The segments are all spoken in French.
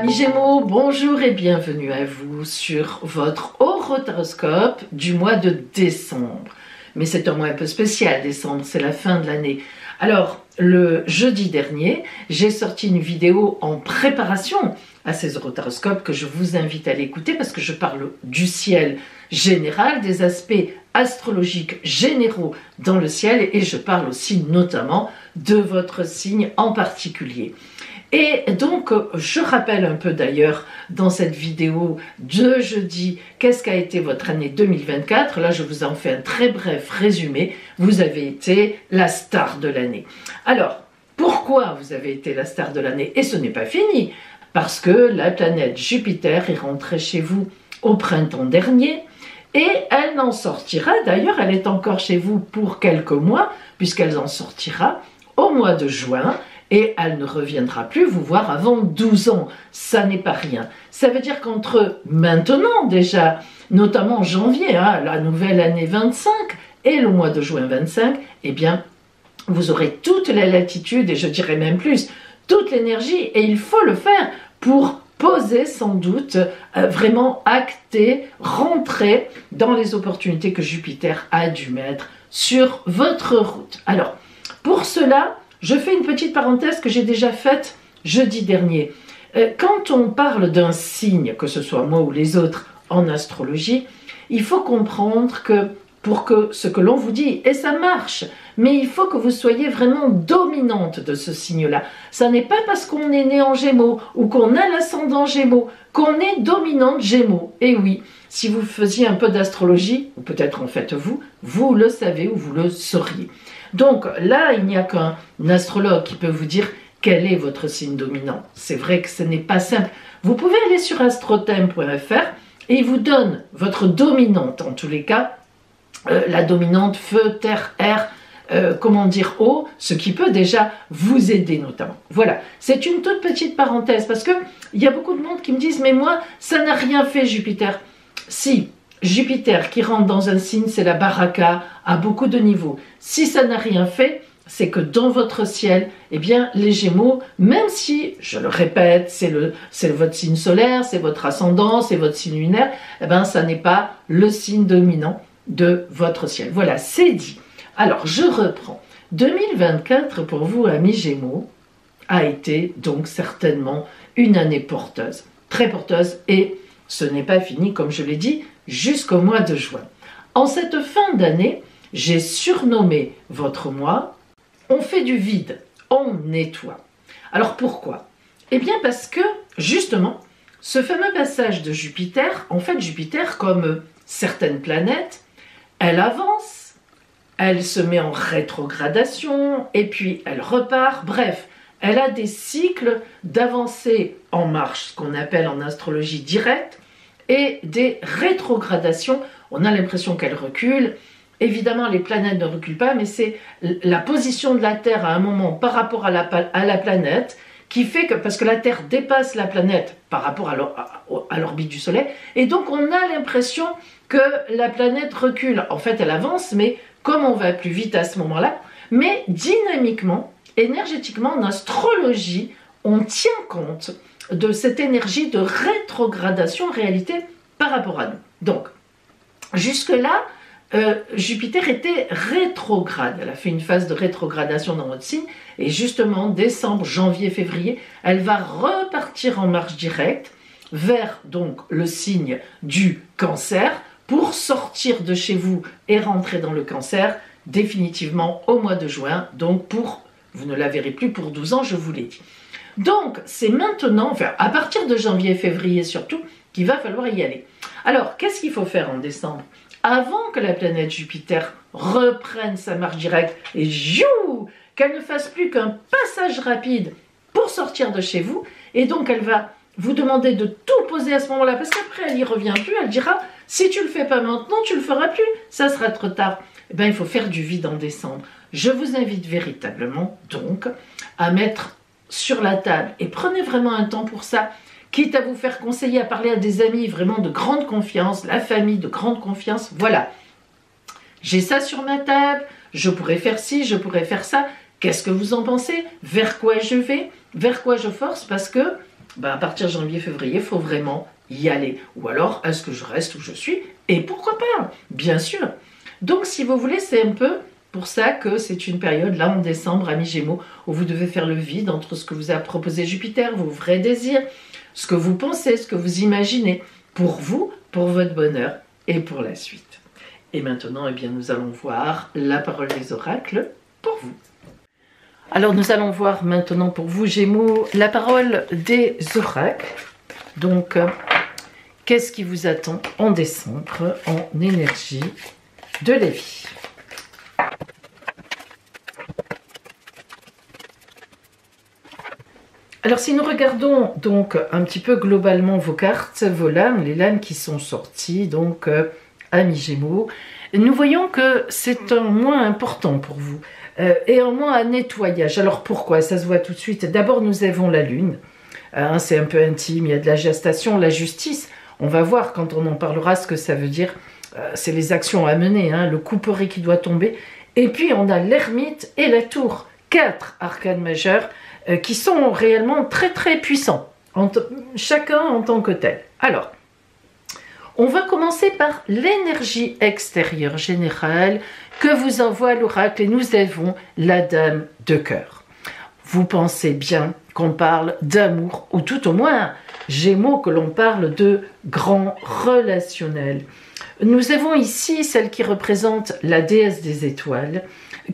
Amis Gémeaux, bonjour et bienvenue à vous sur votre horoscope du mois de décembre. Mais c'est un mois un peu spécial, décembre, c'est la fin de l'année. Alors, le jeudi dernier, j'ai sorti une vidéo en préparation à ces horoscopes que je vous invite à l'écouter parce que je parle du ciel général, des aspects astrologiques généraux dans le ciel et je parle aussi notamment de votre signe en particulier. Et donc, je rappelle un peu d'ailleurs dans cette vidéo de jeudi, qu'est-ce qu'a été votre année 2024. Là, je vous en fais un très bref résumé. Vous avez été la star de l'année. Alors, pourquoi vous avez été la star de l'année? Et ce n'est pas fini, parce que la planète Jupiter est rentrée chez vous au printemps dernier, et elle n'en sortira, d'ailleurs, elle est encore chez vous pour quelques mois, puisqu'elle en sortira au mois de juin, et elle ne reviendra plus vous voir avant 12 ans. Ça n'est pas rien. Ça veut dire qu'entre maintenant déjà, notamment en janvier, la nouvelle année 25 et le mois de juin 25, eh bien, vous aurez toute la latitude, et je dirais même plus, toute l'énergie, et il faut le faire pour poser sans doute, vraiment acter, rentrer dans les opportunités que Jupiter a dû mettre sur votre route. Alors, pour cela, je fais une petite parenthèse que j'ai déjà faite jeudi dernier. Quand on parle d'un signe, que ce soit moi ou les autres en astrologie, il faut comprendre que pour que ce que l'on vous dit, et ça marche, mais il faut que vous soyez vraiment dominante de ce signe-là. Ça n'est pas parce qu'on est né en Gémeaux ou qu'on a l'ascendant Gémeaux qu'on est dominante Gémeaux. Et oui, si vous faisiez un peu d'astrologie, ou peut-être en fait vous le savez ou vous le sauriez. Donc là, il n'y a qu'un astrologue qui peut vous dire quel est votre signe dominant. C'est vrai que ce n'est pas simple. Vous pouvez aller sur astrothème.fr et il vous donne votre dominante, en tous les cas, la dominante feu, terre, air, eau, ce qui peut déjà vous aider notamment. Voilà, c'est une toute petite parenthèse parce que il y a beaucoup de monde qui me disent mais moi, ça n'a rien fait Jupiter. Si, Jupiter qui rentre dans un signe, c'est la baraka à beaucoup de niveaux. Si ça n'a rien fait, c'est que dans votre ciel, eh bien, les Gémeaux, même si, je le répète, c'est votre signe solaire, c'est votre ascendant, c'est votre signe lunaire, eh bien, ça n'est pas le signe dominant de votre ciel. Voilà, c'est dit. Alors, je reprends. 2024, pour vous, amis Gémeaux, a été donc certainement une année porteuse, très porteuse, et ce n'est pas fini, comme je l'ai dit, jusqu'au mois de juin. En cette fin d'année, j'ai surnommé votre mois « On fait du vide, on nettoie ». Alors pourquoi? Eh bien parce que, justement, ce fameux passage de Jupiter, en fait Jupiter, comme certaines planètes, elle avance, elle se met en rétrogradation, et puis elle repart, bref, elle a des cycles d'avancée en marche, ce qu'on appelle en astrologie directe, et des rétrogradations, on a l'impression qu'elle recule. Évidemment, les planètes ne reculent pas, mais c'est la position de la Terre à un moment par rapport à la planète qui fait que, parce que la Terre dépasse la planète par rapport à l'orbite du Soleil, et donc on a l'impression que la planète recule. En fait, elle avance, mais comme on va plus vite à ce moment-là, mais dynamiquement, énergétiquement, en astrologie, on tient compte de cette énergie de rétrogradation en réalité par rapport à nous. Donc, jusque-là, Jupiter était rétrograde. Elle a fait une phase de rétrogradation dans votre signe et justement, décembre, janvier, février, elle va repartir en marche directe vers donc le signe du Cancer pour sortir de chez vous et rentrer dans le Cancer définitivement au mois de juin. Donc, vous ne la verrez plus pour 12 ans, je vous l'ai dit. Donc, c'est maintenant, enfin, à partir de janvier et février surtout, qu'il va falloir y aller. Alors, qu'est-ce qu'il faut faire en décembre? Avant que la planète Jupiter reprenne sa marche directe et qu'elle ne fasse plus qu'un passage rapide pour sortir de chez vous, et donc elle va vous demander de tout poser à ce moment-là, parce qu'après elle n'y revient plus, elle dira, si tu ne le fais pas maintenant, tu ne le feras plus, ça sera trop tard. Eh bien, il faut faire du vide en décembre. Je vous invite véritablement, donc, à mettre sur la table, et prenez vraiment un temps pour ça, quitte à vous faire conseiller, à parler à des amis vraiment de grande confiance, la famille de grande confiance, voilà. J'ai ça sur ma table, je pourrais faire ci, je pourrais faire ça, qu'est-ce que vous en pensez? Vers quoi je vais? Vers quoi je force? Parce que ben, à partir de janvier, février, il faut vraiment y aller. Ou alors, est-ce que je reste où je suis? Et pourquoi pas? Bien sûr. Donc, si vous voulez, c'est un peu pour ça que c'est une période, là, en décembre, amis Gémeaux, où vous devez faire le vide entre ce que vous a proposé Jupiter, vos vrais désirs, ce que vous pensez, ce que vous imaginez, pour vous, pour votre bonheur et pour la suite. Et maintenant, eh bien, nous allons voir la parole des oracles pour vous. Alors, nous allons voir maintenant pour vous, Gémeaux, la parole des oracles. Donc, qu'est-ce qui vous attend en décembre en énergie de la vie? Alors, si nous regardons donc un petit peu globalement vos cartes, vos lames, les lames qui sont sorties, donc amis Gémeaux, nous voyons que c'est un mois important pour vous et un mois à nettoyage. Alors pourquoi? Ça se voit tout de suite. D'abord, nous avons la lune. C'est un peu intime, il y a de la gestation, la justice. On va voir quand on en parlera ce que ça veut dire. C'est les actions à mener, le couperet qui doit tomber. Et puis, on a l'ermite et la tour. 4 arcanes majeurs qui sont réellement très très puissants, chacun en tant que tel. Alors, on va commencer par l'énergie extérieure générale que vous envoie l'oracle et nous avons la dame de cœur. Vous pensez bien qu'on parle d'amour, ou tout au moins, Gémeaux, que l'on parle de grand relationnel. Nous avons ici celle qui représente la déesse des étoiles,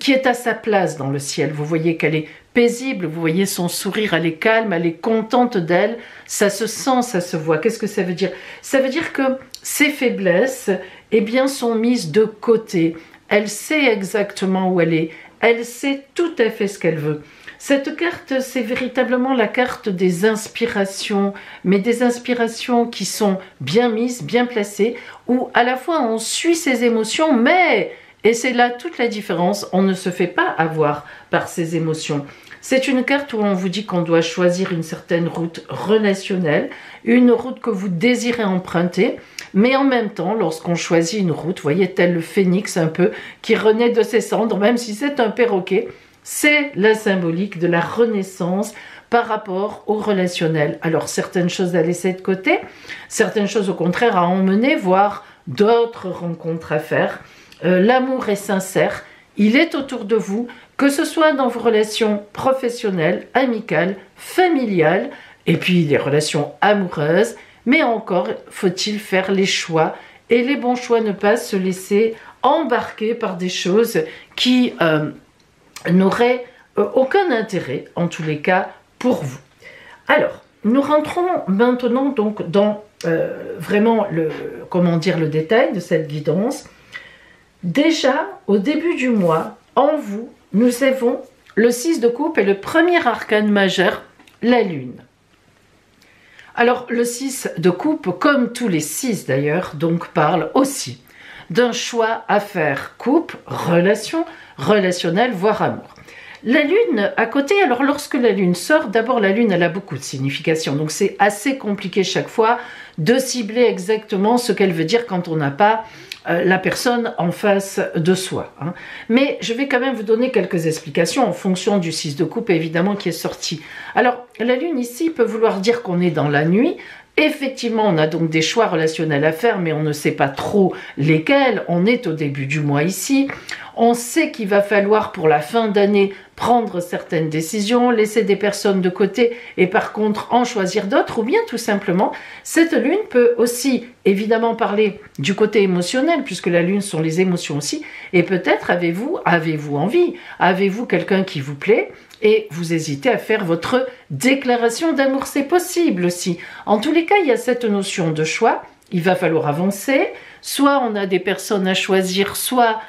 qui est à sa place dans le ciel. Vous voyez qu'elle est paisible, vous voyez son sourire, elle est calme, elle est contente d'elle, ça se sent, ça se voit. Qu'est-ce que ça veut dire? Ça veut dire que ses faiblesses, eh bien, sont mises de côté. Elle sait exactement où elle est, elle sait tout à fait ce qu'elle veut. Cette carte, c'est véritablement la carte des inspirations, mais des inspirations qui sont bien mises, bien placées, où à la fois on suit ses émotions, mais, et c'est là toute la différence, on ne se fait pas avoir par ses émotions. C'est une carte où on vous dit qu'on doit choisir une certaine route relationnelle, une route que vous désirez emprunter, mais en même temps, lorsqu'on choisit une route, vous voyez, tel le phénix un peu, qui renaît de ses cendres, même si c'est un perroquet, c'est la symbolique de la renaissance par rapport au relationnel. Alors, certaines choses à laisser de côté, certaines choses au contraire à emmener, voire d'autres rencontres à faire. L'amour est sincère, il est autour de vous, que ce soit dans vos relations professionnelles, amicales, familiales, et puis les relations amoureuses, mais encore faut-il faire les choix, et les bons choix, ne pas se laisser embarquer par des choses qui n'auraient aucun intérêt, en tous les cas, pour vous. Alors, nous rentrons maintenant donc dans vraiment le détail de cette guidance. Déjà, au début du mois, en vous, nous avons le 6 de coupe et le premier arcane majeur, la lune. Alors, le 6 de coupe, comme tous les 6 d'ailleurs, donc parle aussi d'un choix à faire, couple, relation, relationnel, voire amour. La lune à côté, alors lorsque la lune sort, d'abord la lune elle a beaucoup de significations, donc c'est assez compliqué chaque fois de cibler exactement ce qu'elle veut dire quand on n'a pas la personne en face de soi. Mais je vais quand même vous donner quelques explications en fonction du 6 de coupe évidemment qui est sorti. Alors la lune ici peut vouloir dire qu'on est dans la nuit. Effectivement, on a donc des choix relationnels à faire, mais on ne sait pas trop lesquels. On est au début du mois ici. On sait qu'il va falloir pour la fin d'année prendre certaines décisions, laisser des personnes de côté et par contre en choisir d'autres, ou bien tout simplement, cette lune peut aussi évidemment parler du côté émotionnel, puisque la lune sont les émotions aussi, et peut-être avez-vous envie, avez-vous quelqu'un qui vous plaît, et vous hésitez à faire votre déclaration d'amour, c'est possible aussi. En tous les cas, il y a cette notion de choix, il va falloir avancer, soit on a des personnes à choisir, soit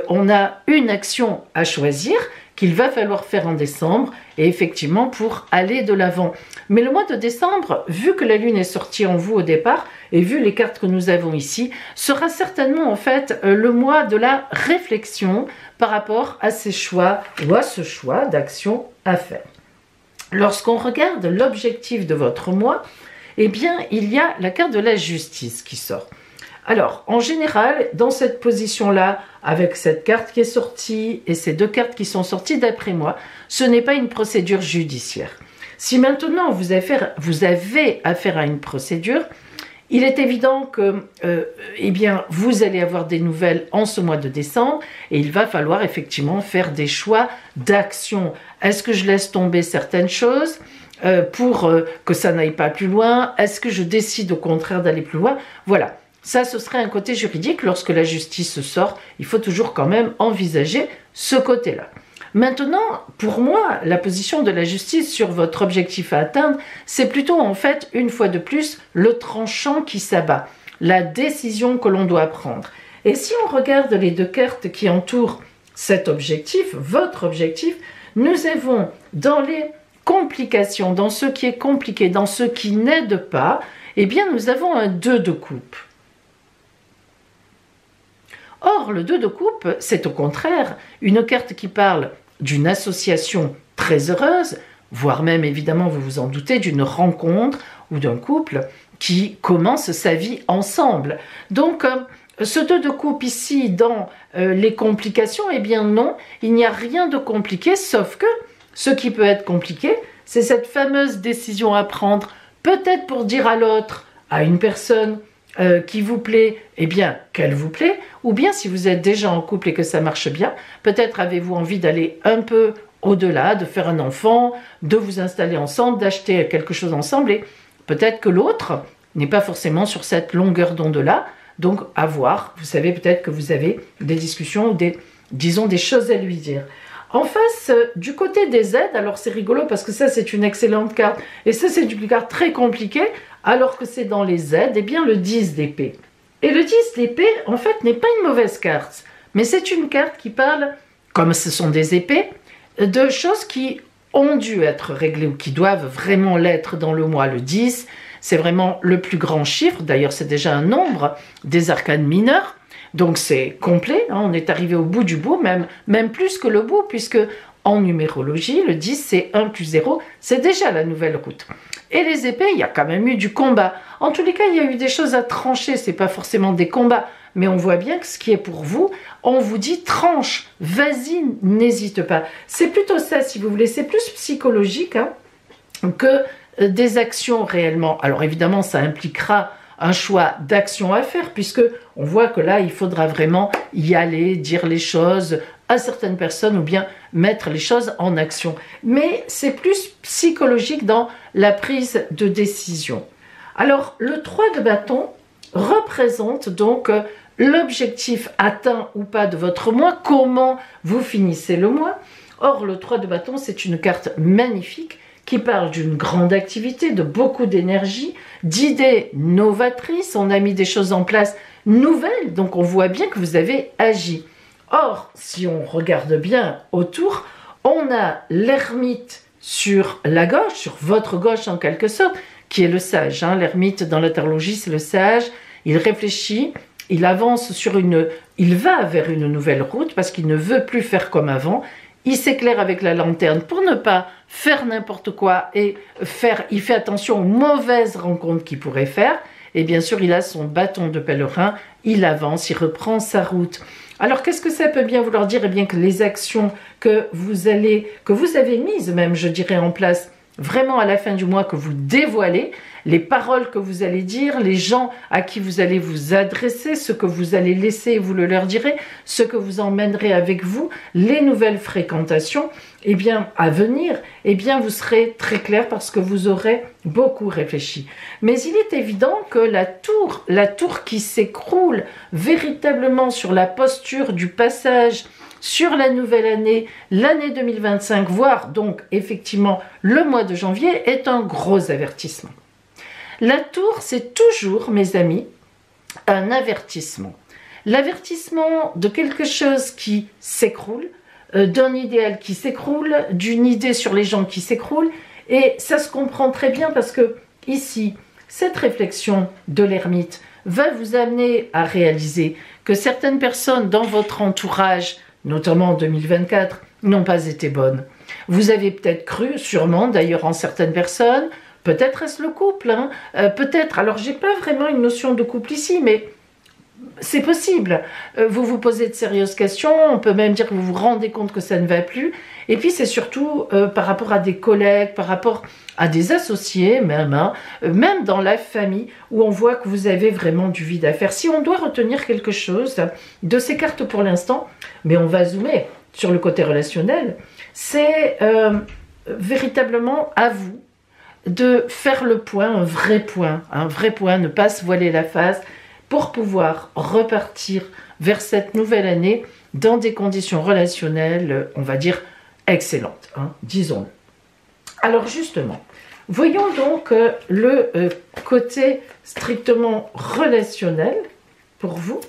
on a une action à choisir qu'il va falloir faire en décembre, et effectivement pour aller de l'avant. Mais le mois de décembre, vu que la lune est sortie en vous au départ, et vu les cartes que nous avons ici, sera certainement en fait le mois de la réflexion par rapport à ces choix ou à ce choix d'action à faire. Lorsqu'on regarde l'objectif de votre mois, eh bien il y a la carte de la justice qui sort. Alors, en général, dans cette position-là, avec cette carte qui est sortie et ces deux cartes qui sont sorties d'après moi, ce n'est pas une procédure judiciaire. Si maintenant vous avez affaire à une procédure, il est évident que eh bien, vous allez avoir des nouvelles en ce mois de décembre et il va falloir effectivement faire des choix d'action. Est-ce que je laisse tomber certaines choses pour que ça n'aille pas plus loin? Est-ce que je décide au contraire d'aller plus loin? Voilà, ça ce serait un côté juridique. Lorsque la justice sort, il faut toujours quand même envisager ce côté-là. Maintenant, pour moi, la position de la justice sur votre objectif à atteindre, c'est plutôt en fait, une fois de plus, le tranchant qui s'abat, la décision que l'on doit prendre. Et si on regarde les deux cartes qui entourent cet objectif, votre objectif, nous avons dans les complications, dans ce qui est compliqué, dans ce qui n'aide pas, eh bien nous avons un 2 de coupe. Or, le 2 de coupe, c'est au contraire une carte qui parle d'une association très heureuse, voire même, évidemment, vous vous en doutez, d'une rencontre ou d'un couple qui commence sa vie ensemble. Donc, ce 2 de coupe ici, dans les complications, eh bien non, il n'y a rien de compliqué, sauf que ce qui peut être compliqué, c'est cette fameuse décision à prendre, peut-être pour dire à l'autre, à une personne qui vous plaît, eh bien, qu'elle vous plaît, ou bien si vous êtes déjà en couple et que ça marche bien, peut-être avez-vous envie d'aller un peu au-delà, de faire un enfant, de vous installer ensemble, d'acheter quelque chose ensemble, et peut-être que l'autre n'est pas forcément sur cette longueur d'onde-là, donc à voir, vous savez peut-être que vous avez des discussions ou disons des choses à lui dire. En face, du côté des aides, alors c'est rigolo parce que ça c'est une excellente carte, et ça c'est une carte très compliquée, alors que c'est dans les aides, eh bien le 10 d'épée. Et le 10 d'épée, en fait, n'est pas une mauvaise carte, mais c'est une carte qui parle, comme ce sont des épées, de choses qui ont dû être réglées ou qui doivent vraiment l'être dans le mois. Le 10, c'est vraiment le plus grand chiffre, d'ailleurs c'est déjà un nombre des arcanes mineures, donc c'est complet, hein, on est arrivé au bout du bout, même plus que le bout, puisque en numérologie, le 10 c'est 1 plus 0, c'est déjà la nouvelle route. Et les épées, il y a quand même eu du combat. En tous les cas, il y a eu des choses à trancher, c'est pas forcément des combats, mais on voit bien que ce qui est pour vous, on vous dit tranche, vas-y, n'hésite pas. C'est plutôt ça, si vous voulez, c'est plus psychologique hein, que des actions réellement. Alors évidemment, ça impliquera un choix d'action à faire, puisque on voit que là, il faudra vraiment y aller, dire les choses à certaines personnes ou bien mettre les choses en action. Mais c'est plus psychologique dans la prise de décision. Alors, le 3 de bâton représente donc l'objectif atteint ou pas de votre mois, comment vous finissez le mois. Or, le 3 de bâton, c'est une carte magnifique qui parle d'une grande activité, de beaucoup d'énergie, d'idées novatrices. On a mis des choses en place nouvelles, donc on voit bien que vous avez agi. Or, si on regarde bien autour, on a l'ermite sur la gauche, sur votre gauche en quelque sorte, qui est le sage. Hein. L'ermite dans la tarologie, c'est le sage. Il réfléchit, il avance il va vers une nouvelle route parce qu'il ne veut plus faire comme avant. Il s'éclaire avec la lanterne pour ne pas faire n'importe quoi et il fait attention aux mauvaises rencontres qu'il pourrait faire. Et bien sûr, il a son bâton de pèlerin, il avance, il reprend sa route. Alors, qu'est-ce que ça peut bien vouloir dire? Eh bien que les actions que vous avez mises même, je dirais, en place, vraiment à la fin du mois, que vous dévoilez, les paroles que vous allez dire, les gens à qui vous allez vous adresser, ce que vous allez laisser, vous le leur direz, ce que vous emmènerez avec vous, les nouvelles fréquentations, eh bien, à venir, eh bien, vous serez très clair parce que vous aurez beaucoup réfléchi. Mais il est évident que la tour qui s'écroule véritablement sur la posture du passage sur la nouvelle année, l'année 2025, voire donc effectivement le mois de janvier, est un gros avertissement. La tour, c'est toujours, mes amis, un avertissement. L'avertissement de quelque chose qui s'écroule, d'un idéal qui s'écroule, d'une idée sur les gens qui s'écroule, et ça se comprend très bien parce que ici, cette réflexion de l'ermite va vous amener à réaliser que certaines personnes dans votre entourage, notamment en 2024, n'ont pas été bonnes. Vous avez peut-être cru, sûrement d'ailleurs en certaines personnes, peut-être est-ce le couple, hein, peut-être, alors j'ai pas vraiment une notion de couple ici, mais c'est possible. Vous vous posez de sérieuses questions, on peut même dire que vous vous rendez compte que ça ne va plus, Et puis c'est surtout par rapport à des collègues, par rapport à des associés même, hein, même dans la famille, où on voit que vous avez vraiment du vide à faire. Si on doit retenir quelque chose de ces cartes pour l'instant, mais on va zoomer sur le côté relationnel, c'est véritablement à vous de faire le point, un vrai point, ne pas se voiler la face, pour pouvoir repartir vers cette nouvelle année dans des conditions relationnelles, on va dire, excellentes, hein, disons-le. Alors justement, voyons donc le côté strictement relationnel pour vous.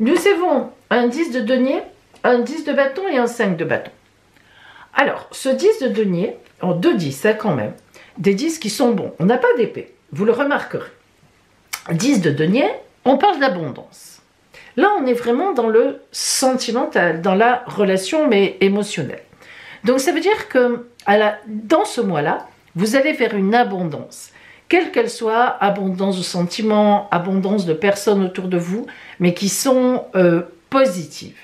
Nous avons un 10 de denier, un 10 de bâton et un 5 de bâton. Alors, ce 10 de denier, en 2 10 hein, quand même, des 10 qui sont bons. On n'a pas d'épée, vous le remarquerez. 10 de denier, on parle d'abondance. Là, on est vraiment dans le sentimental, dans la relation, mais émotionnelle. Donc, ça veut dire que dans ce mois-là, vous allez vers une abondance. Quelle qu'elle soit, abondance de sentiments, abondance de personnes autour de vous, mais qui sont positives.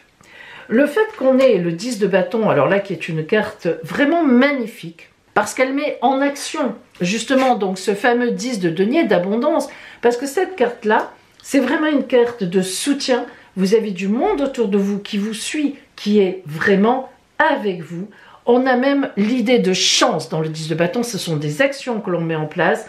Le fait qu'on ait le 10 de bâton, alors là qui est une carte vraiment magnifique, parce qu'elle met en action justement donc ce fameux 10 de denier d'abondance, parce que cette carte-là, c'est vraiment une carte de soutien. Vous avez du monde autour de vous qui vous suit, qui est vraiment avec vous. On a même l'idée de chance dans le 10 de bâton, ce sont des actions que l'on met en place.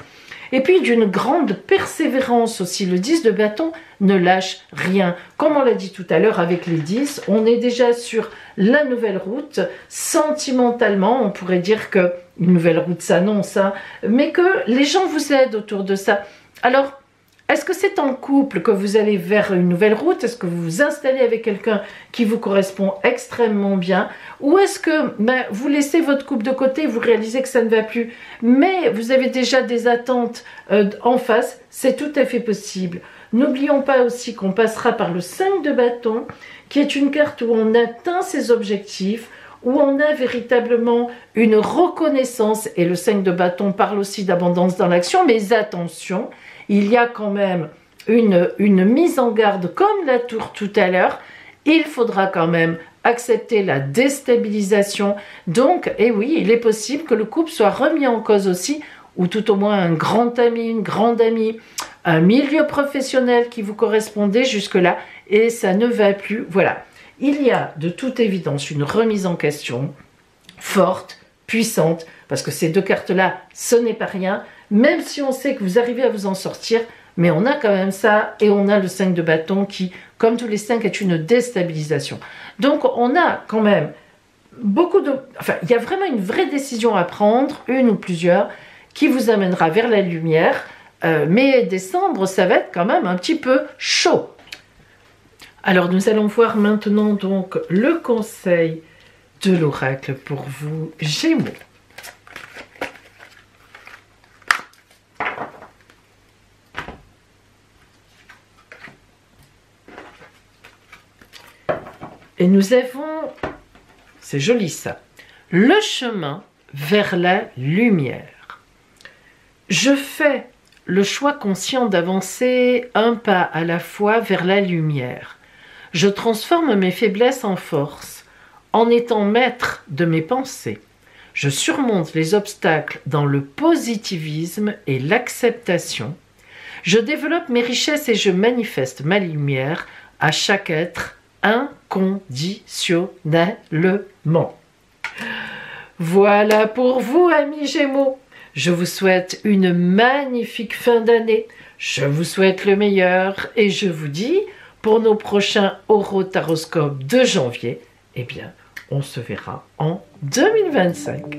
Et puis d'une grande persévérance aussi. Le 10 de bâton ne lâche rien. Comme on l'a dit tout à l'heure avec les 10, on est déjà sur la nouvelle route. Sentimentalement, on pourrait dire que une nouvelle route s'annonce, hein, mais que les gens vous aident autour de ça. Alors, est-ce que c'est en couple que vous allez vers une nouvelle route? Est-ce que vous vous installez avec quelqu'un qui vous correspond extrêmement bien? Ou est-ce que vous laissez votre couple de côté, vous réalisez que ça ne va plus, mais vous avez déjà des attentes en face? C'est tout à fait possible. N'oublions pas aussi qu'on passera par le 5 de bâton, qui est une carte où on atteint ses objectifs, où on a véritablement une reconnaissance, et le 5 de bâton parle aussi d'abondance dans l'action, mais attention, il y a quand même une mise en garde comme la tour tout à l'heure. Il faudra quand même accepter la déstabilisation. Donc, eh oui, il est possible que le couple soit remis en cause aussi, ou tout au moins un grand ami, une grande amie, un milieu professionnel qui vous correspondait jusque-là, et ça ne va plus. Voilà. Il y a de toute évidence une remise en question forte, puissante, parce que ces deux cartes-là, ce n'est pas rien. Même si on sait que vous arrivez à vous en sortir, mais on a quand même ça, et on a le 5 de bâton qui, comme tous les 5, est une déstabilisation. Donc on a quand même beaucoup de... Enfin, il y a vraiment une vraie décision à prendre, une ou plusieurs, qui vous amènera vers la lumière, mais décembre, ça va être quand même un petit peu chaud. Alors nous allons voir maintenant donc le conseil de l'oracle pour vous, Gémeaux. Et nous avons, c'est joli ça, le chemin vers la lumière. Je fais le choix conscient d'avancer un pas à la fois vers la lumière. Je transforme mes faiblesses en force, en étant maître de mes pensées. Je surmonte les obstacles dans le positivisme et l'acceptation. Je développe mes richesses et je manifeste ma lumière à chaque être inconditionnellement. Voilà pour vous, amis Gémeaux. Je vous souhaite une magnifique fin d'année. Je vous souhaite le meilleur et je vous dis, pour nos prochains orotaroscopes de janvier, eh bien, on se verra en 2025.